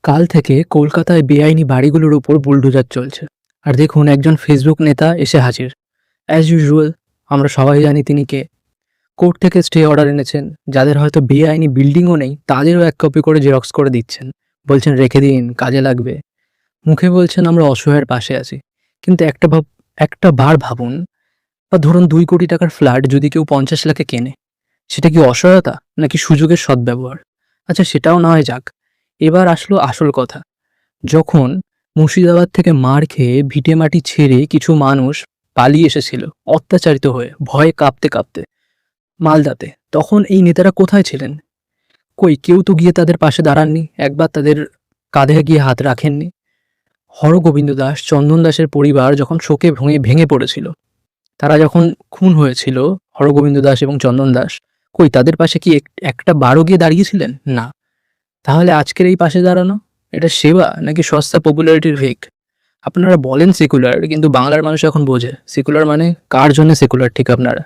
কাল থেকে কলকাতায় বেআইনি বাড়িগুলোর উপর বুলডোজার চলছে। আর দেখুন, একজন ফেসবুক নেতা এসে হাজির। অ্যাজ ইউজুয়াল, আমরা সবাই জানি তিনি কে। কোর্ট থেকে স্টে অর্ডার এনেছেন। যাদের হয়তো বেআইনি বিল্ডিংও নেই, তাদেরও এক কপি করে জেরক্স করে দিচ্ছেন। বলছেন রেখে দিন, কাজে লাগবে। মুখে বলছেন আমরা অসহায়ের পাশে আছি। কিন্তু একটা বার ভাবুন, বা ধরুন 2 কোটি টাকার ফ্ল্যাট যদি কেউ 50 লাখে কেনে, সেটা কি অসহায়তা নাকি সুযোগের সদ্ব্যবহার? আচ্ছা, সেটাও না হয় যাক। এবার আসলো আসল কথা। যখন মুর্শিদাবাদ থেকে মার খেয়ে ভিটেমাটি ছেড়ে কিছু মানুষ পালিয়ে এসেছিল অত্যাচারিত হয়ে, ভয়ে কাঁপতে কাঁপতে মালদাতে, তখন এই নেতারা কোথায় ছিলেন? কই, কেউ তো গিয়ে তাদের পাশে দাঁড়াননি, একবার তাদের কাঁধে গিয়ে হাত রাখেননি। হরগোবিন্দ দাস, চন্দন দাসের পরিবার যখন শোকে ভেঙে ভেঙে পড়েছিল, তারা যখন খুন হয়েছিল, হরগোবিন্দ দাস এবং চন্দন দাস, কই তাদের পাশে কি একটা বারও গিয়ে দাঁড়িয়েছিলেন? না। তাহলে আজকের এই পাশে দাঁড়ানো, এটা সেবা নাকি সস্তা পপুলারিটির ভেক? আপনারা বলেন সেকুলার, কিন্তু বাংলার মানুষ এখন বোঝে সেকুলার মানে কার জন্য সেকুলার, ঠিক আপনারা?